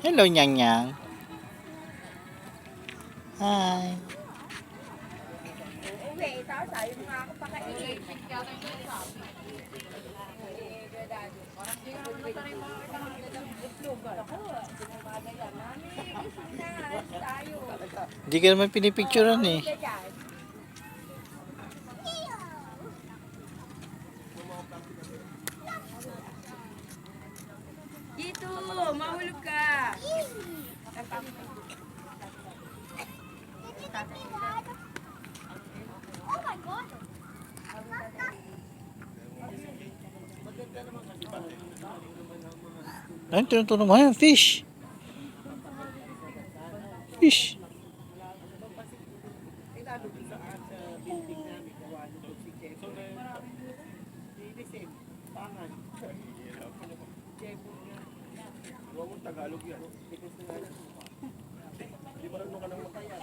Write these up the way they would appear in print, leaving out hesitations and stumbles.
Hello, Nyang Nyang. Hi. Uwi, tapos ayaw mo nga ako pakainin. Hindi ka naman pinipicturean eh. Dito, mahulog ka. Oh my God! Ano tinutulong mo? Ayan, fish. Fish. Tagalog yan. Di ba rin ka nang mataya?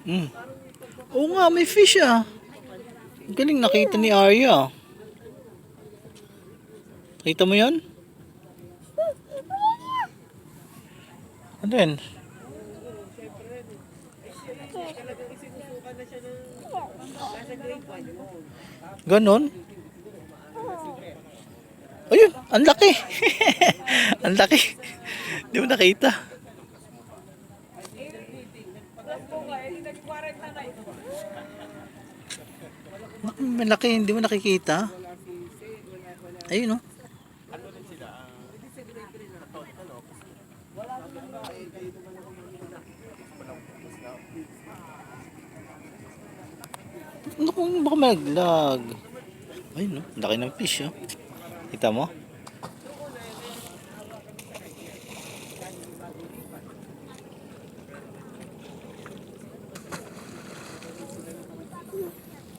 Mm. Oo nga, may fish ah. Galing nakita ni Arya. Nakita mo yan? Ano yan? Ganon? Ayun, ang laki. Ang laki. Di mo nakita. Malaki, hindi mo nakikita. Ayun, no? Ano kung baka maglag? Ayun, no? Laki ng fish, oh. Kita mo?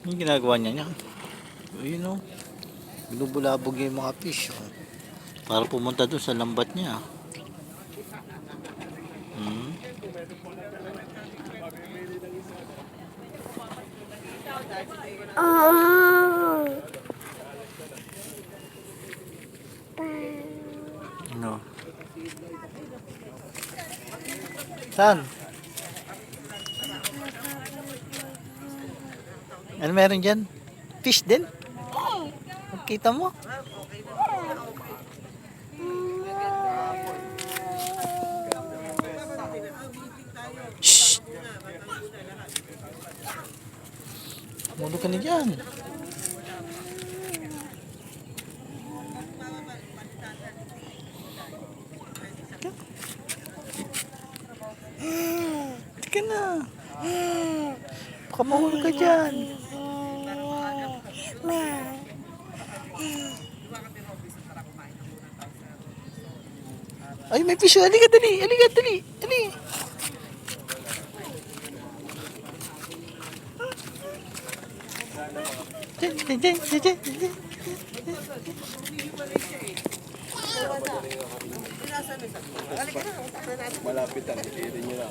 Yung ginagawa niya. Ayun, no? Binubulabog yung mga fish, oh. Para pumunta doon sa lambat niya. Hmm. No. Saan? Ano meron dyan? Fish din? Kita mo? Shhh! Mulo ka na dyan. Tika na. Baka mahulog ka dyan. Ay, may fish. Halika, dali. Halika, dali. Dali. Dyan, dyan, dyan, dyan, dyan. Malapit ang hindi nyo na.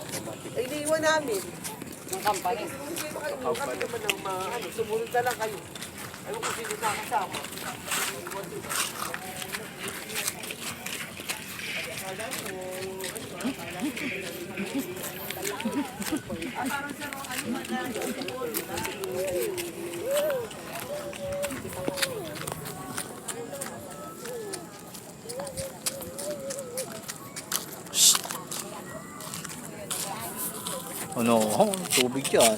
Ay, iniiwan namin. Ng company. Kami naman ng sumunod na lang kayo. Ayaw ko sino na kasama. Ano? Tubig yan.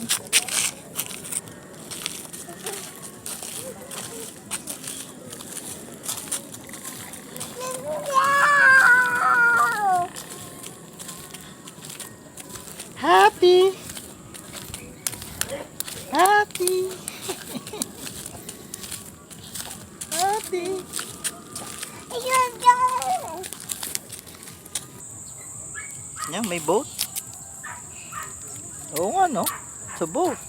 Happy. Happy. Happy. Yan, may boat. Oo nga, no? Sa boat.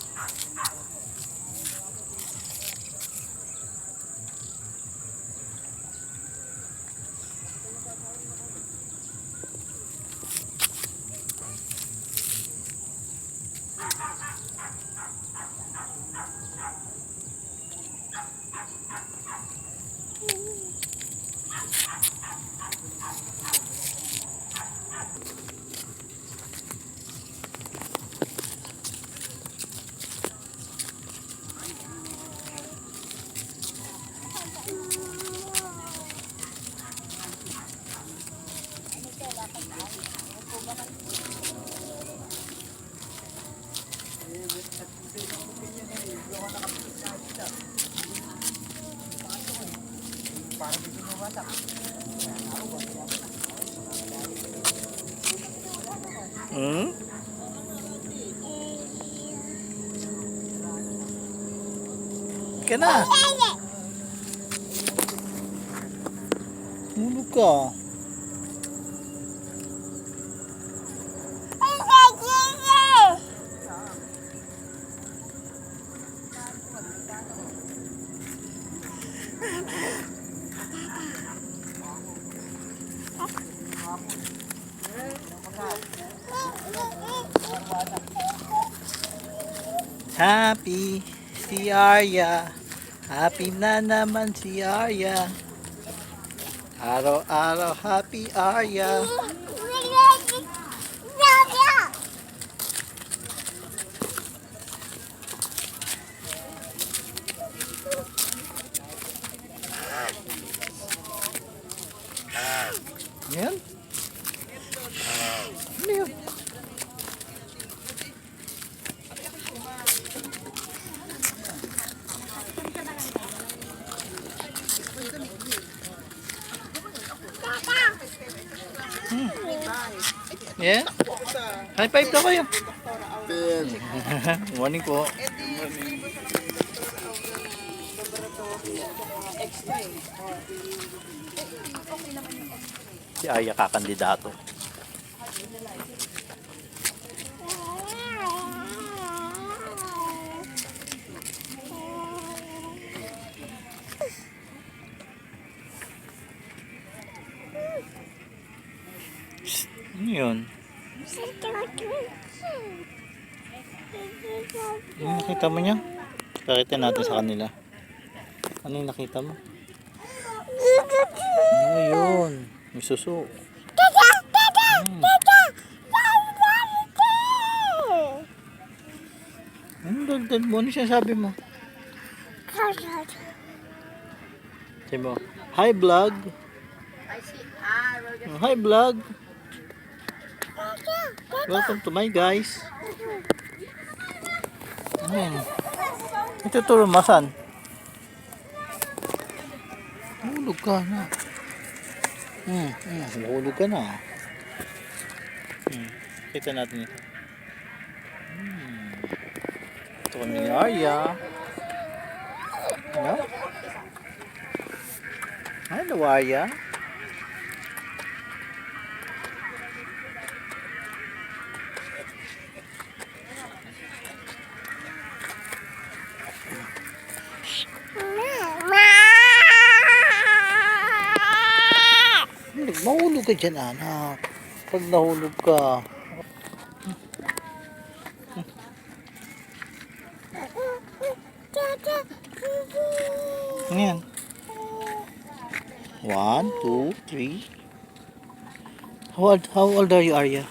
Hmm? Ka na. Hulog ka. Happy si Arya. Happy na naman si Arya. Araw-araw happy Arya. Yan. Ano yun? Yeah? High five daw kayo. Morning po. Si Aya kakandidato. Ano yun? Ano nakita mo niya? Pakita natin sa kanila. Ano yung nakita mo? Ano yun? May suso. Ano daldal mo? Ano siya sabi mo? Sabi mo, hi vlog. Hi vlog. Welcome to my guys. Ayan. Ito turumasan. Hulog ka na. Hulog ka na. Kita natin ito. Ito kami ni Arya. Ano? Hello Arya. Mahulog ka dyan, anak. Pag nahulog ka. Ayan. 1, 2, 3. How old are you, Arya?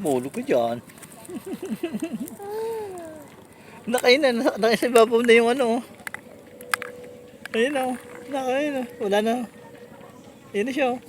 Mahulog ka dyan. Nakain sa ibabaw na yung ano. Ayun o. Nakain o. Wala na. Ayun na siya o.